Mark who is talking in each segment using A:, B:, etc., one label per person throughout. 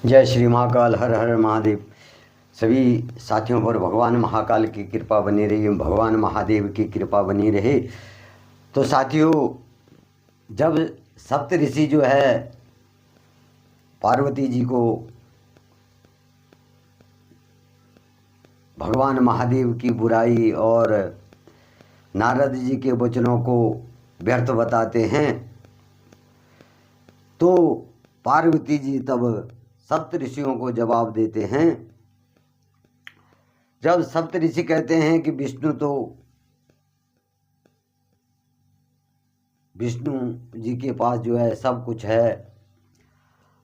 A: जय श्री महाकाल, हर हर महादेव। सभी साथियों पर भगवान महाकाल की कृपा बनी रही, भगवान महादेव की कृपा बनी रहे। तो साथियों, जब सप्त ऋषि जो है पार्वती जी को भगवान महादेव की बुराई और नारद जी के वचनों को व्यर्थ बताते हैं, तो पार्वती जी तब सप्त ऋषियों को जवाब देते हैं। जब सप्त ऋषि कहते हैं कि विष्णु जी के पास जो है सब कुछ है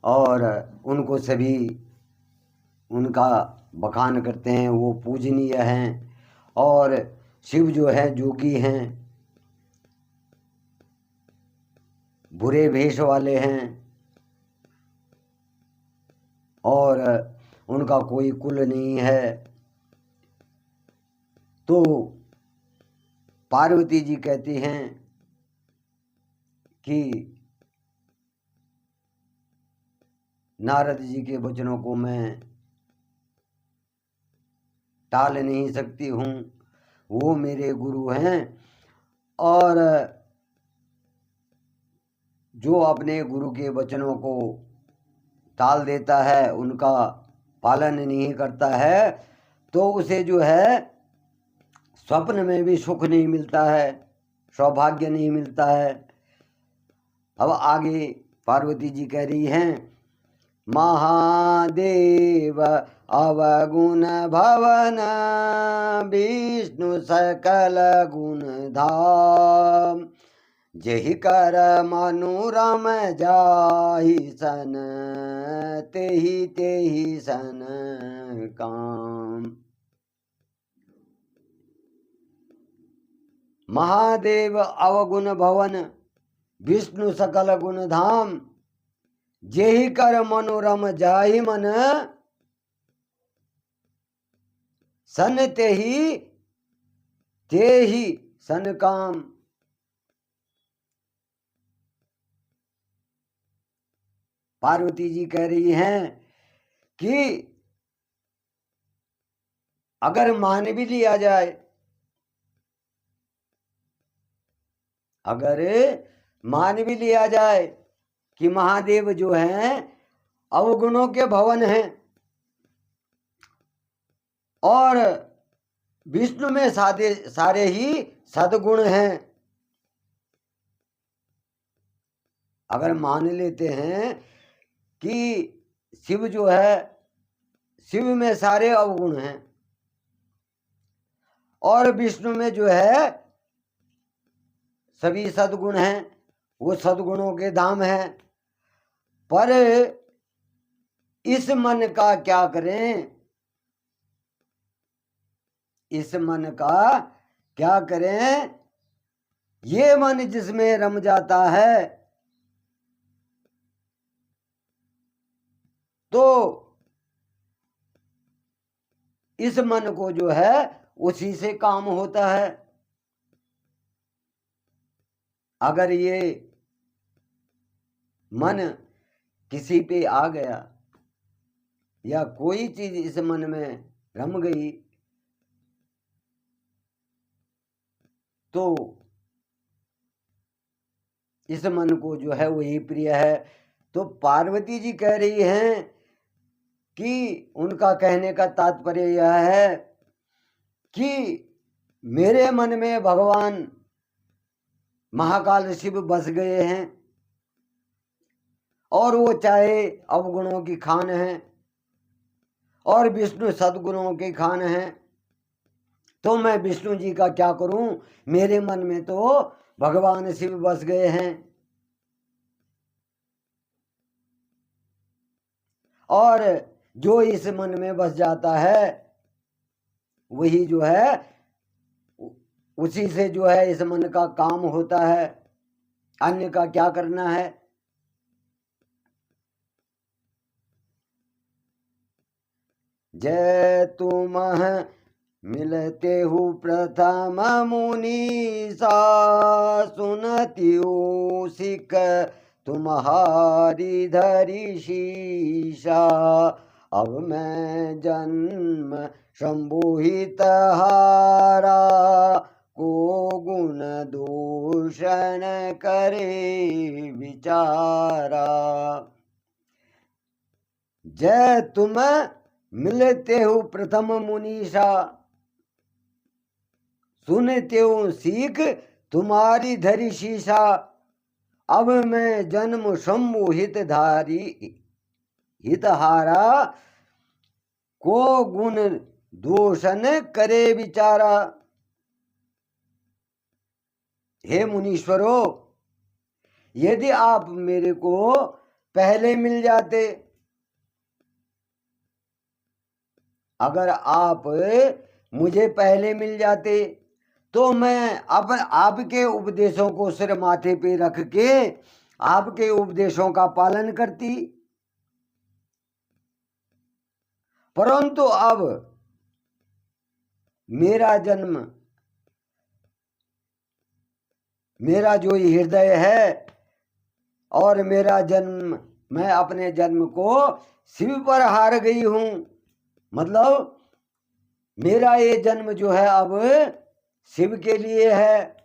A: और उनको सभी उनका बखान करते हैं, वो पूजनीय हैं, और शिव जो है जोगी हैं, बुरे भेष वाले हैं और उनका कोई कुल नहीं है, तो पार्वती जी कहती हैं कि नारद जी के वचनों को मैं टाल नहीं सकती हूँ, वो मेरे गुरु हैं और जो अपने गुरु के वचनों को टाल देता है, उनका पालन नहीं करता है, तो उसे जो है स्वप्न में भी सुख नहीं मिलता है, सौभाग्य नहीं मिलता है। अब आगे पार्वती जी कह रही हैं, महादेव अवगुण भवन विष्णु सकल गुण धाम, जेहि कर मनोरम जाहि सन तेहि तेहि सन काम। महादेव अवगुण भवन विष्णु सकल गुण धाम, जेहि कर मनोरम जाहि मन सन तेहि तेहि सन काम। पार्वती जी कह रही हैं कि अगर मान भी लिया जाए, अगर मान भी लिया जाए कि महादेव जो हैं अवगुणों के भवन हैं और विष्णु में सारे ही सद्गुण हैं, अगर मान लेते हैं कि शिव जो है, शिव में सारे अवगुण हैं और विष्णु में जो है सभी सद्गुण हैं, वो सद्गुणों के धाम हैं, पर इस मन का क्या करें, इस मन का क्या करें। ये मन जिसमें रम जाता है तो इस मन को जो है उसी से काम होता है। अगर ये मन किसी पे आ गया या कोई चीज इस मन में रम गई तो इस मन को जो है वही प्रिय है। तो पार्वती जी कह रही हैं कि उनका कहने का तात्पर्य यह है कि मेरे मन में भगवान महाकाल शिव बस गए हैं और वो चाहे अवगुणों की खान है और विष्णु सद्गुणों की खान है, तो मैं विष्णु जी का क्या करूं, मेरे मन में तो भगवान शिव बस गए हैं। और जो इस मन में बस जाता है वही जो है उसी से जो है इस मन का काम होता है, अन्य का क्या करना है। जय तुम मिलते हु प्रथम मुनि सा, सुनती सिख तुम्हारी धरी शीशा, अब मैं जन्म शंभुहित हारा, को गुण दूषण करे विचारा। जय तुम मिलते हो प्रथम मुनीषा, सुनते हो सीख तुम्हारी धरी शीशा, अब मैं जन्म शंभु हितधारी हितहारा, को गुण दूषण करे विचारा। हे मुनीश्वरो, यदि आप मेरे को पहले मिल जाते, अगर आप मुझे पहले मिल जाते तो मैं अब आपके उपदेशों को सिर माथे पे रख के आपके उपदेशों का पालन करती, परंतु अब मेरा जन्म, मेरा जो हृदय है और मेरा जन्म, मैं अपने जन्म को शिव पर हार गई हूं। मतलब मेरा ये जन्म जो है अब शिव के लिए है,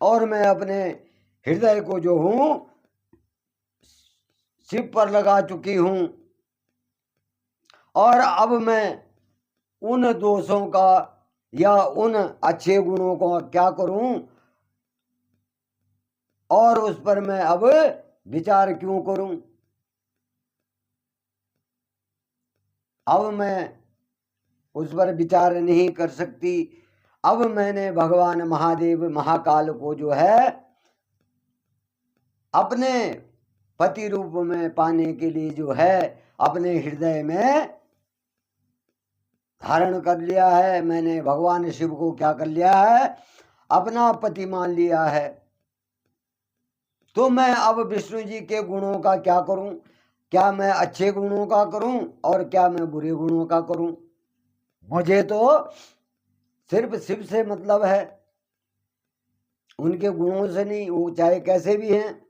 A: और मैं अपने हृदय को जो हूं शिव पर लगा चुकी हूं, और अब मैं उन दोषों का या उन अच्छे गुणों का क्या करूं, और उस पर मैं अब विचार क्यों करूं। अब मैं उस पर विचार नहीं कर सकती। अब मैंने भगवान महादेव महाकाल को जो है अपने पति रूप में पाने के लिए जो है अपने हृदय में धारण कर लिया है। मैंने भगवान शिव को क्या कर लिया है, अपना पति मान लिया है। तो मैं अब विष्णु जी के गुणों का क्या करूं, क्या मैं अच्छे गुणों का करूं और क्या मैं बुरे गुणों का करूं। मुझे तो सिर्फ शिव से मतलब है, उनके गुणों से नहीं, वो चाहे कैसे भी हैं।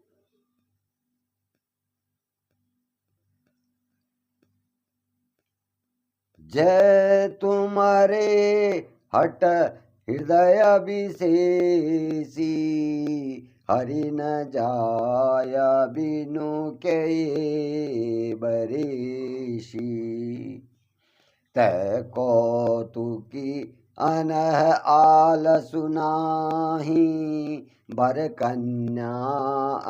A: जय तुम्हारे हट हृदय विशेषी, हरि न जाय बिनु के बरेशी, तय कौतुकी अनह आल सुनाही, बर कन्या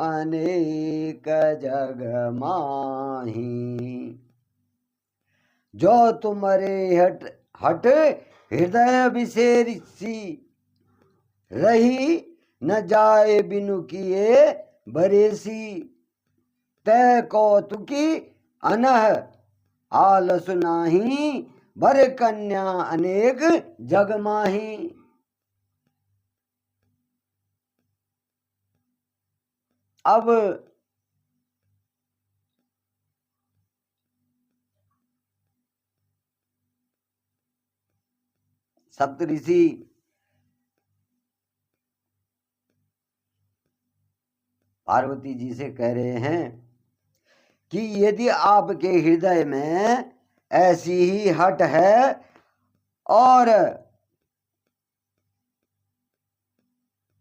A: अनेक जग माही। जो तुम्हारे हट हट हृदय विशेषी, रही न जाए बिनु किए बरेसी, तय कौतुकी अनह आलस नाही, बर कन्या अनेक जग माही। अब सप्तऋषि पार्वती जी से कह रहे हैं कि यदि आपके हृदय में ऐसी ही हट है और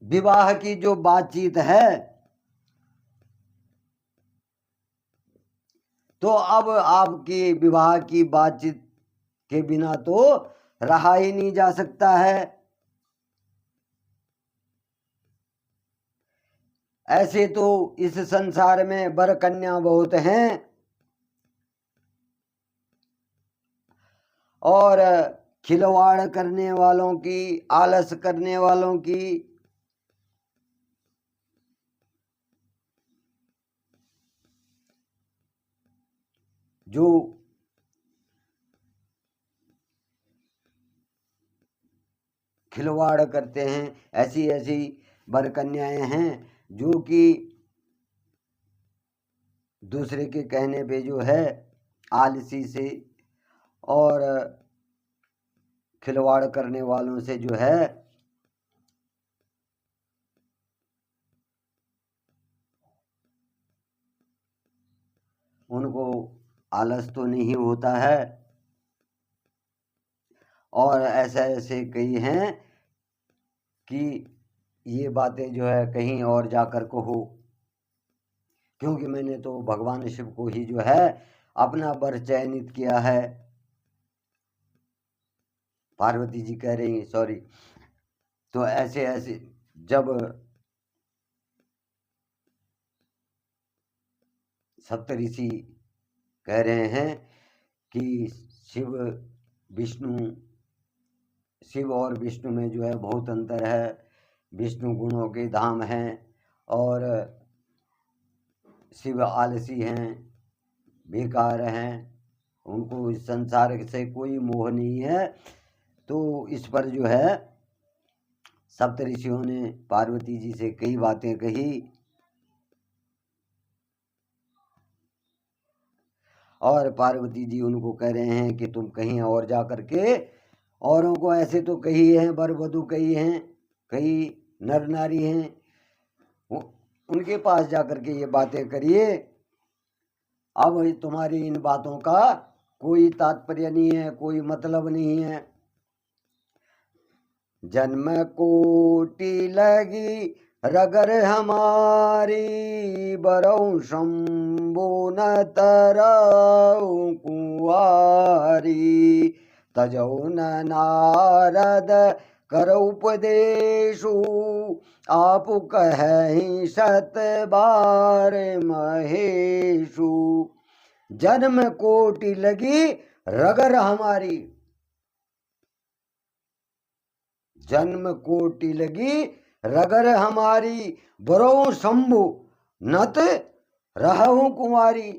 A: विवाह की जो बातचीत है, तो अब आपकी विवाह की बातचीत के बिना तो रहा ही नहीं जा सकता है। ऐसे तो इस संसार में वर कन्या बहुत हैं, और खिलवाड़ करने वालों की, आलस करने वालों की, जो खिलवाड़ करते हैं, ऐसी ऐसी वर कन्याएं हैं जो कि दूसरे के कहने पे जो है आलसी से और खिलवाड़ करने वालों से जो है उनको आलस तो नहीं होता है। और ऐसे ऐसे कई हैं कि ये बातें जो है कहीं और जाकर कहो, क्योंकि मैंने तो भगवान शिव को ही जो है अपना वर चयनित किया है। पार्वती जी कह रही, सॉरी। तो ऐसे ऐसे जब सप्तऋषि कह रहे हैं कि शिव और विष्णु में जो है बहुत अंतर है, विष्णु गुणों के धाम हैं और शिव आलसी हैं, बेकार हैं, उनको इस संसार से कोई मोह नहीं है। तो इस पर जो है सप्तऋषियों ने पार्वती जी से कई बातें कही और पार्वती जी उनको कह रहे हैं कि तुम कहीं और जा कर के औरों को, ऐसे तो कई हैं वर वधू, कई हैं, कई नर नारी हैं, उनके पास जा कर के ये बातें करिए। अब तुम्हारी इन बातों का कोई तात्पर्य नहीं है, कोई मतलब नहीं है। जन्म कोटि लगी रगर हमारी, बरऊ शंभु न तरऊ कुंवारी, तजौ न नारद कर उपदेशु, आप कहीं सत बार महेशु। जन्म कोटि लगी रगर हमारी, जन्म कोटि लगी रगर हमारी, बरऊ शंभु नत रहूं कुंवारी,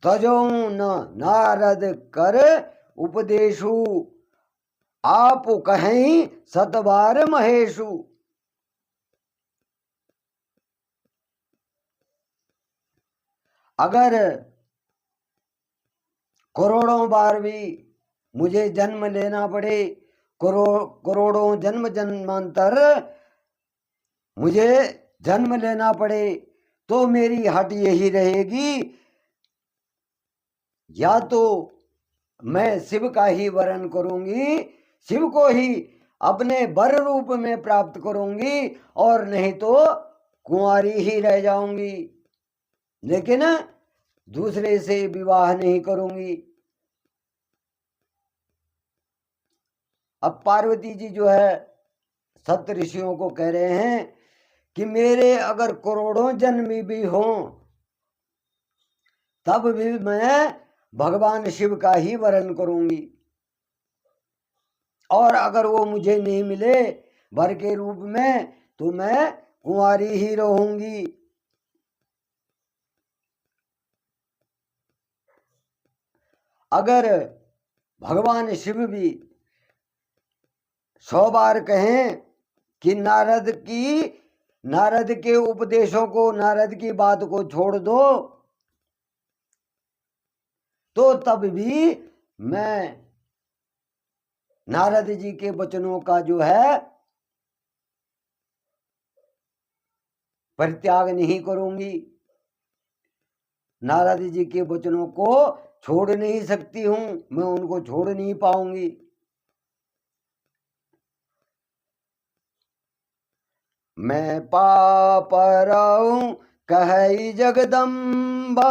A: तजौ न नारद कर उपदेशु, आप कहीं सतबार महेशु। अगर करोड़ों बार भी मुझे जन्म लेना पड़े, करोड़ों जन्म जन्मांतर मुझे जन्म लेना पड़े, तो मेरी हट यही रहेगी, या तो मैं शिव का ही वरण करूंगी, शिव को ही अपने वर रूप में प्राप्त करूंगी, और नहीं तो कुंवारी ही रह जाऊंगी, लेकिन दूसरे से विवाह नहीं करूंगी। अब पार्वती जी जो है सप्तऋषियों को कह रहे हैं कि मेरे अगर करोड़ों जन्म भी हों तब भी मैं भगवान शिव का ही वरण करूंगी, और अगर वो मुझे नहीं मिले वर के रूप में तो मैं कुंवारी ही रहूंगी। अगर भगवान शिव भी 100 बार कहें कि नारद के उपदेशों को, नारद की बात को छोड़ दो, तो तब भी मैं नारद जी के वचनों का जो है परित्याग नहीं करूंगी, नारद जी के वचनों को छोड़ नहीं सकती हूं, मैं उनको छोड़ नहीं पाऊंगी। मैं पाप रहूं कही जगदम्बा,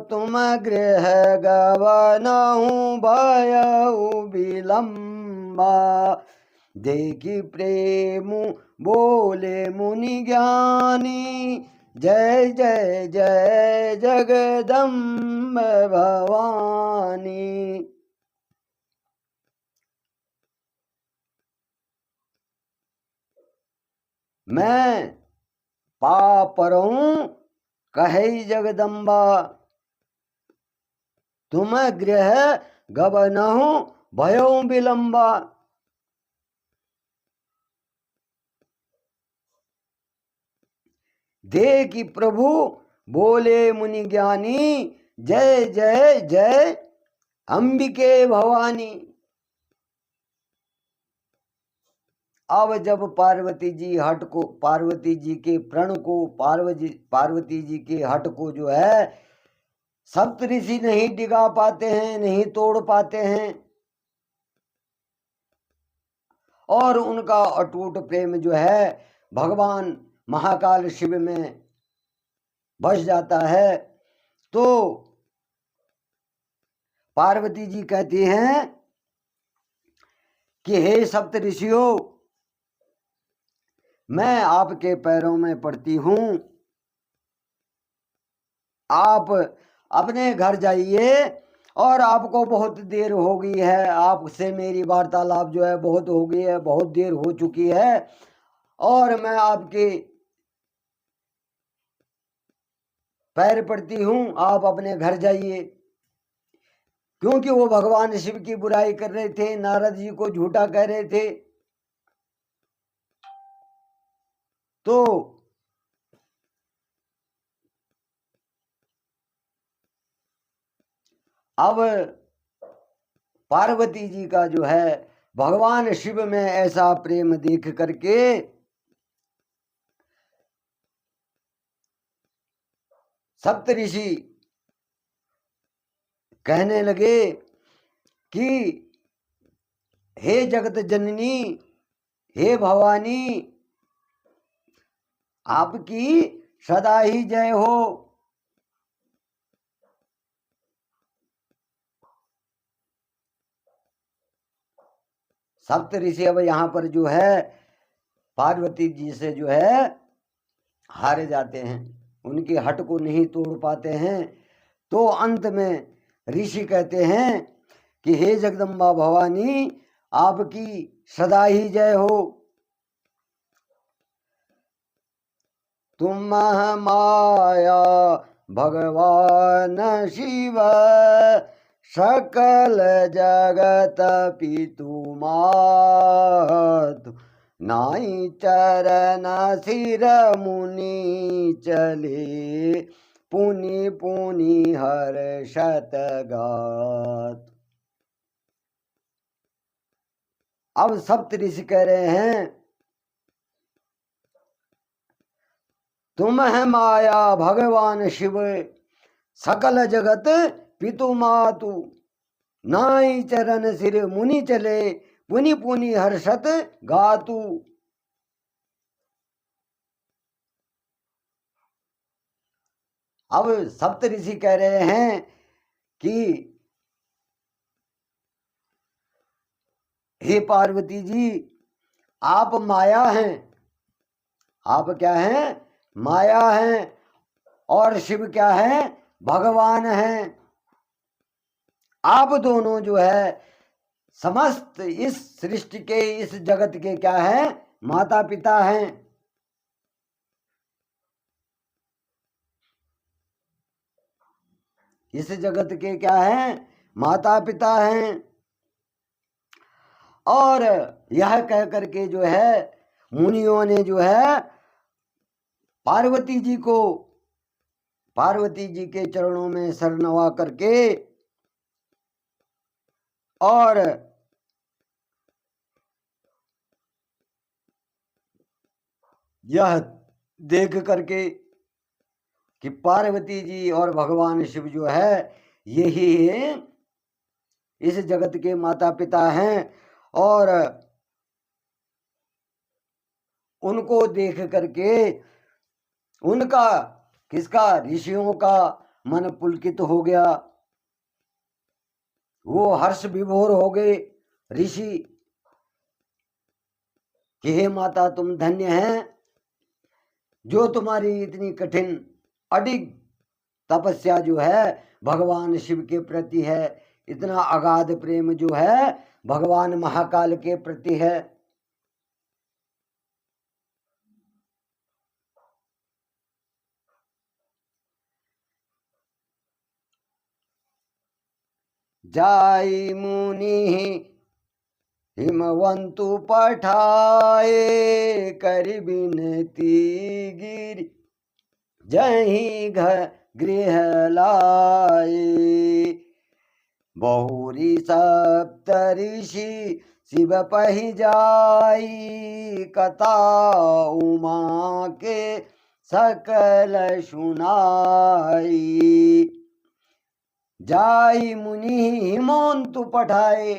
A: तुम गृह गवनहु भयउ विलम्बा, देखी प्रेम बोले मुनि ज्ञानी, जय जय जय जगदम्ब भवानी। मैं पापरऊं कहे जगदम्बा, तुम गृह गवनहु भयो विलम्बा। देखी प्रभु बोले मुनि ज्ञानी, जय जय जय अंबिके भवानी। अब जब पार्वती जी हट को, पार्वती जी के प्रण को, पार्वती जी के हट को जो है सप्त ऋषि नहीं डिगा पाते हैं, नहीं तोड़ पाते हैं, और उनका अटूट प्रेम जो है भगवान महाकाल शिव में बस जाता है, तो पार्वती जी कहती हैं कि हे सप्त ऋषियों, मैं आपके पैरों में पड़ती हूं, आप अपने घर जाइए, और आपको बहुत देर हो गई है, आपसे मेरी वार्तालाप जो है बहुत हो गई है, बहुत देर हो चुकी है, और मैं आपके पैर पड़ती हूं, आप अपने घर जाइए। क्योंकि वो भगवान शिव की बुराई कर रहे थे, नारद जी को झूठा कह रहे थे। तो अब पार्वती जी का जो है भगवान शिव में ऐसा प्रेम देख करके सप्तऋषि कहने लगे कि हे जगत जननी, हे भवानी, आपकी सदा ही जय हो। सप्त ऋषि अब यहाँ पर जो है पार्वती जी से जो है हारे जाते हैं, उनकी हट को नहीं तोड़ पाते हैं। तो अंत में ऋषि कहते हैं कि हे जगदम्बा भवानी, आपकी सदा ही जय हो। तुम माया भगवान शिव, सकल जगत पितु मातु, नाई चरण सिर मुनि चले, पुनि पुनि हर्षत गात। अब सप्त ऋषि कह रहे हैं, तुम है माया भगवान शिव, सकल जगत पितु मातु, नाई चरण सिर मुनि चले, पुनि पुनि हर्षत गातु। अब सप्त ऋषि कह रहे हैं कि हे पार्वती जी, आप माया हैं, आप क्या हैं? माया हैं, और शिव क्या है? भगवान हैं। आप दोनों जो है समस्त इस सृष्टि के, इस जगत के क्या है? माता पिता हैं। इस जगत के क्या हैं? माता पिता हैं। और यह कह करके जो है मुनियों ने जो है पार्वती जी को, पार्वती जी के चरणों में सर नवा करके और यह देख करके कि पार्वती जी और भगवान शिव जो है यही इस जगत के माता पिता हैं, और उनको देख करके उनका, किसका? ऋषियों का मन पुलकित हो गया, वो हर्ष विभोर हो गए ऋषि कि हे माता, तुम धन्य हैं, जो तुम्हारी इतनी कठिन अडिग तपस्या जो है भगवान शिव के प्रति है, इतना अगाध प्रेम जो है भगवान महाकाल के प्रति है। जाई मुनि हिमवंतु पठाए, कर बिनती गिरि जहीं गृह लाए, बहुरी सप्तऋषि शिव पहि जाई, कथा उमा के सकल सुनाई। जाई मुनि हिमंतु पठाए,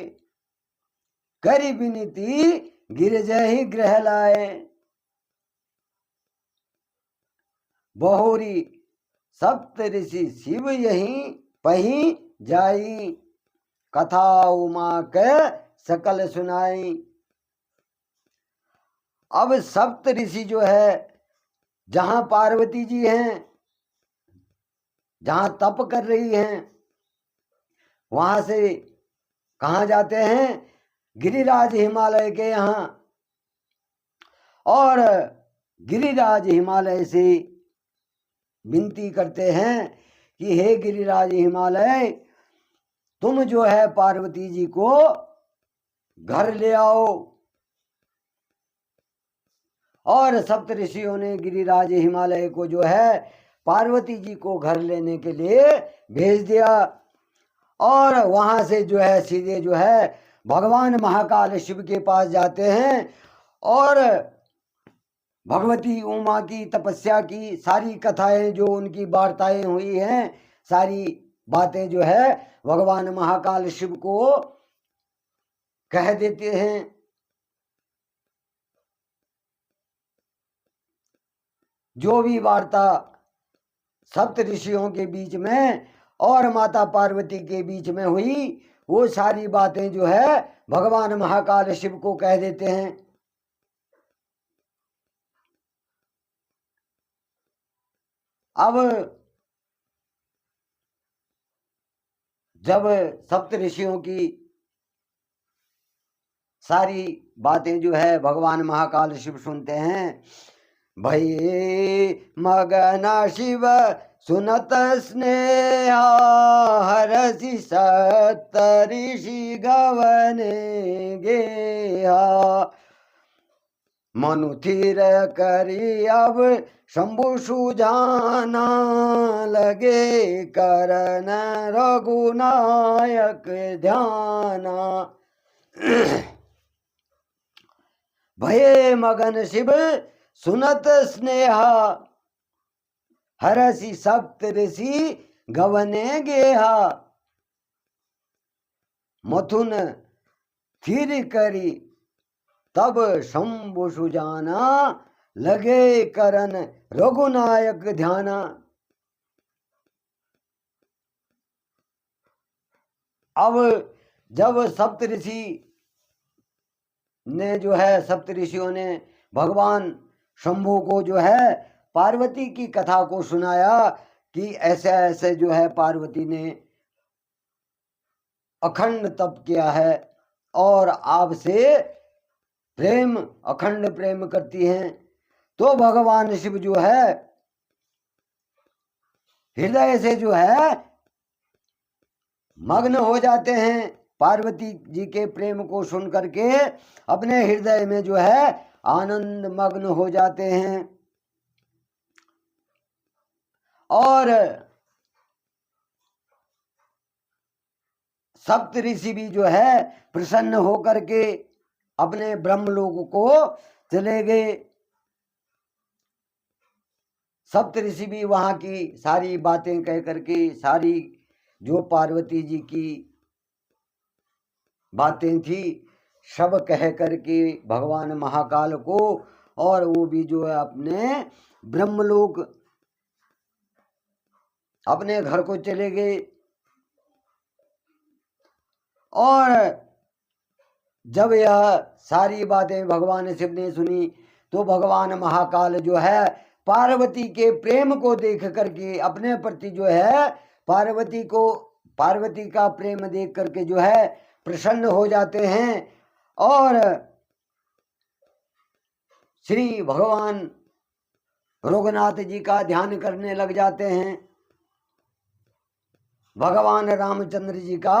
A: करी विनती गिरजहि ग्रह लाए। बहुरी सप्त ऋषि शिव यही पही जाई, कथा उमा के सकल सुनाई। अब सप्त ऋषि जो है जहां पार्वती जी हैं, जहां तप कर रही हैं, वहां से कहाँ जाते हैं? गिरिराज हिमालय के यहाँ। और गिरिराज हिमालय से विनती करते हैं कि हे गिरिराज हिमालय, तुम जो है पार्वती जी को घर ले आओ। और सप्त ऋषियों ने गिरिराज हिमालय को जो है पार्वती जी को घर लेने के लिए भेज दिया। और वहां से जो है सीधे जो है भगवान महाकाल शिव के पास जाते हैं और भगवती उमा की तपस्या की सारी कथाएं, जो उनकी वार्ताएं हुई हैं, सारी बातें जो है भगवान महाकाल शिव को कह देते हैं। जो भी वार्ता सप्त ऋषियों के बीच में और माता पार्वती के बीच में हुई, वो सारी बातें जो है भगवान महाकाल शिव को कह देते हैं। अब जब सप्त ऋषियों की सारी बातें जो है भगवान महाकाल शिव सुनते हैं, भये मगन शिव सुनत स्नेहा, हरसि सप्त ऋषि गवने गेहा। मनु थिर करी अब शंभु सुजाना, लगे करन रघुनायक ध्याना। भये मगन शिव सुनत स्नेहा, हरसि सप्त ऋषि गवने गेहा। मथुन थिर करी तब शंभु सुजाना, लगे करन रघुनायक ध्याना। अब जब सप्त ऋषि ने जो है सप्त ऋषियों ने भगवान शंभु को जो है पार्वती की कथा को सुनाया कि ऐसे ऐसे जो है पार्वती ने अखंड तप किया है और आपसे प्रेम, अखंड प्रेम करती हैं, तो भगवान शिव जो है हृदय से जो है मग्न हो जाते हैं। पार्वती जी के प्रेम को सुन करके अपने हृदय में जो है आनंद मग्न हो जाते हैं। और सप्त ऋषि भी जो है प्रसन्न होकर के अपने ब्रह्मलोक को चले गए। सप्त ऋषि भी वहां की सारी बातें कह करके, सारी जो पार्वती जी की बातें थी सब कह करके भगवान महाकाल को, और वो भी जो है अपने ब्रह्मलोक अपने घर को चले गए। और जब यह सारी बातें भगवान शिव ने सुनी तो भगवान महाकाल जो है पार्वती के प्रेम को देख करके अपने प्रति जो है पार्वती का प्रेम देख करके जो है प्रसन्न हो जाते हैं और श्री भगवान रघुनाथ जी का ध्यान करने लग जाते हैं। भगवान रामचंद्र जी का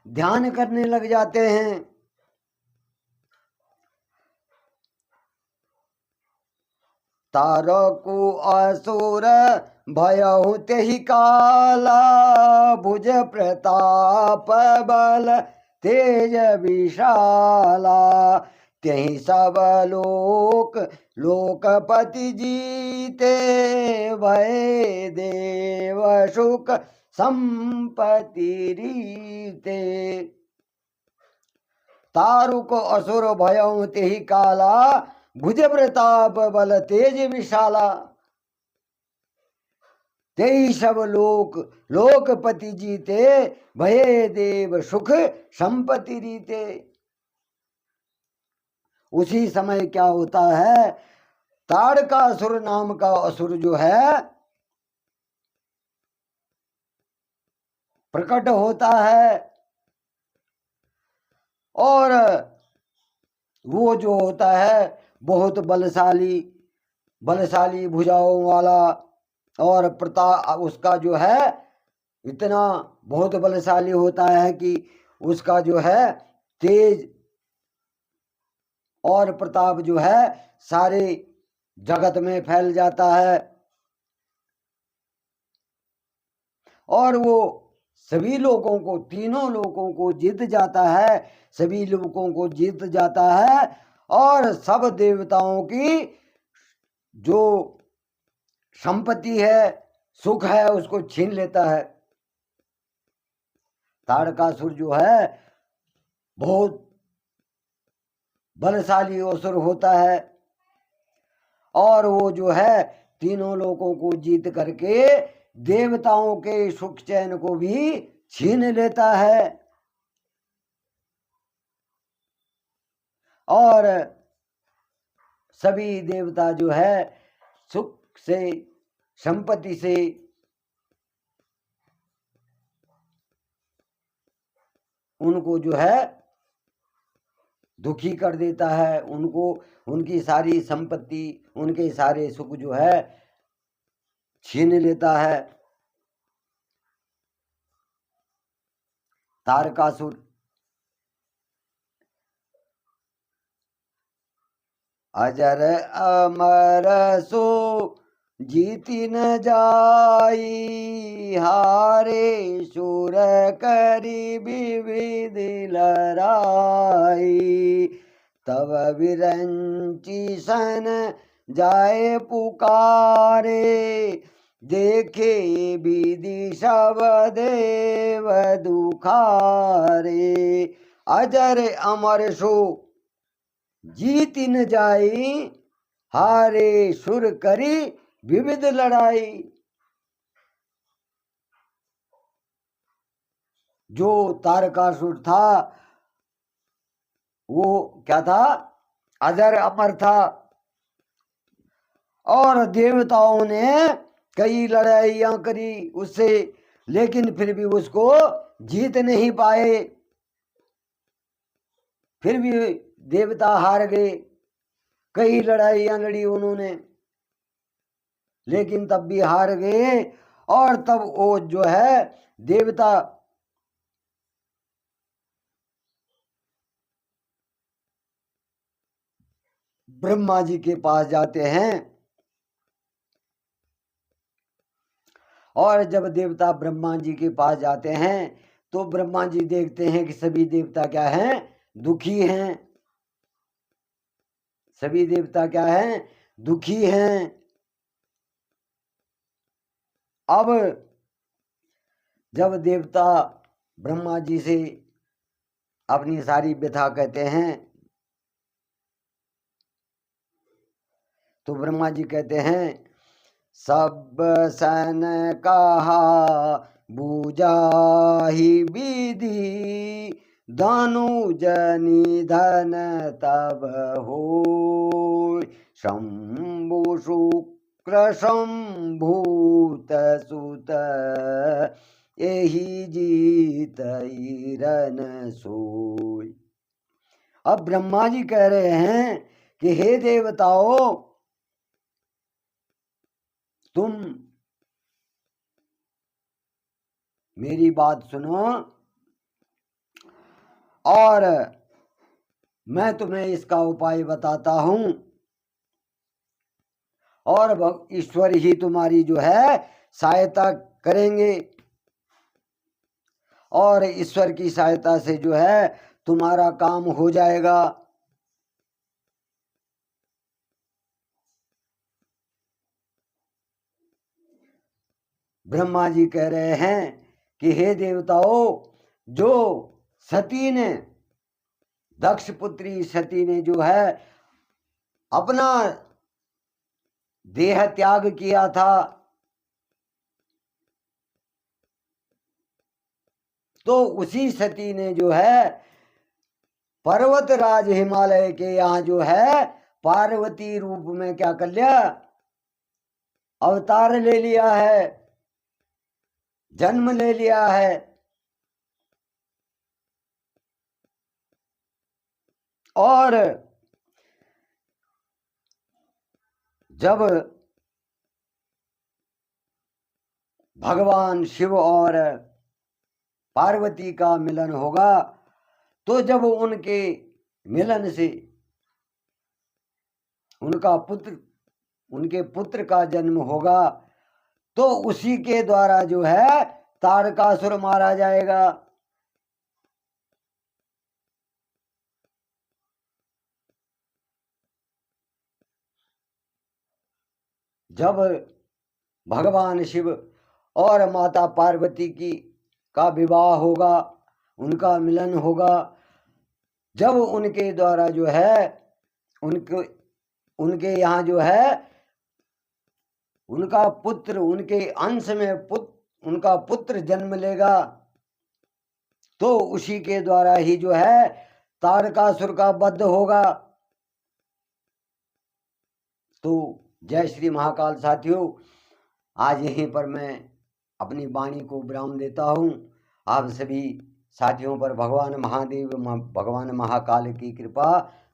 A: ध्यान करने लग जाते हैं। तारकु असुर भयहु तेहि काला, भुज प्रताप बल तेज विशाला। त्यही सब लोक लोकपति जीते, भय देव सुख संपत्ति रीते। तारुक असुर भयउ तेहि काला, भुज प्रताप बल तेज विशाला। तेई सब लोक लोकपति जीते, भये देव सुख संपत्ति रीते। उसी समय क्या होता है, ताड़कासुर नाम का असुर जो है प्रकट होता है, और वो जो होता है बहुत बलशाली बलशाली भुजाओं वाला, और प्रताप उसका जो है इतना बहुत बलशाली होता है कि उसका जो है तेज और प्रताप जो है सारे जगत में फैल जाता है, और वो सभी लोगों को, तीनों लोगों को जीत जाता है, सभी लोगों को जीत जाता है, और सब देवताओं की जो संपत्ति है, सुख है, उसको छीन लेता है। ताड़कासुर जो है बहुत बलशाली असुर होता है, और वो जो है तीनों लोगों को जीत करके देवताओं के सुख चैन को भी छीन लेता है, और सभी देवता जो है सुख से, संपत्ति से उनको जो है दुखी कर देता है, उनको उनकी सारी संपत्ति, उनके सारे सुख जो है छीन लेता है। तारकासुर अजर अमर सो जीति न जाई, हारे सुर करी विविध लड़ाई। तब विरंची सन जाए पुकारे, देखे विधि सब देव दुखारे। अजर अमर सो जीति न जाई, हारे सुर करी विविध लड़ाई। जो तारकासुर था वो क्या था, अजर अमर था, और देवताओं ने कई लड़ाइयां करी उससे, लेकिन फिर भी उसको जीत नहीं पाए, फिर भी देवता हार गए। कई लड़ाइयां लड़ी उन्होंने, लेकिन तब भी हार गए, और तब वो जो है देवता ब्रह्मा जी के पास जाते हैं, और जब देवता ब्रह्मा जी के पास जाते हैं तो ब्रह्मा जी देखते हैं कि सभी देवता क्या हैं, दुखी हैं। सभी देवता क्या हैं, दुखी हैं। अब जब देवता ब्रह्मा जी से अपनी सारी व्यथा कहते हैं तो ब्रह्मा जी कहते हैं, सब सन कहा बुझाहि विधि, धनु जनि धन तब हो। शंभु शुक्र शंभूत सुत, यही जीत रन सोई। अब ब्रह्मा जी कह रहे हैं कि हे देवताओं, तुम मेरी बात सुनो, और मैं तुम्हें इसका उपाय बताता हूं, और ईश्वर ही तुम्हारी जो है सहायता करेंगे। और ईश्वर की सहायता से जो है तुम्हारा काम हो जाएगा। ब्रह्मा जी कह रहे हैं कि हे देवताओं, जो सती ने, दक्ष पुत्री सती ने जो है अपना देह त्याग किया था, तो उसी सती ने जो है पर्वतराज हिमालय के यहाँ जो है पार्वती रूप में क्या कर लिया, अवतार ले लिया है, जन्म ले लिया है। और जब भगवान शिव और पार्वती का मिलन होगा, तो जब उनके मिलन से उनके पुत्र का जन्म होगा, तो उसी के द्वारा जो है तारकासुर मारा जाएगा। जब भगवान शिव और माता पार्वती का विवाह होगा, उनका मिलन होगा, जब उनके द्वारा जो है उनके यहाँ जो है उनका पुत्र, उनके अंश में उनका पुत्र जन्म लेगा, तो उसी के द्वारा ही जो है तारकासुर का वध होगा। तो जय श्री महाकाल साथियों, आज यहीं पर मैं अपनी वाणी को विराम देता हूँ। आप सभी साथियों पर भगवान महादेव, भगवान महाकाल की कृपा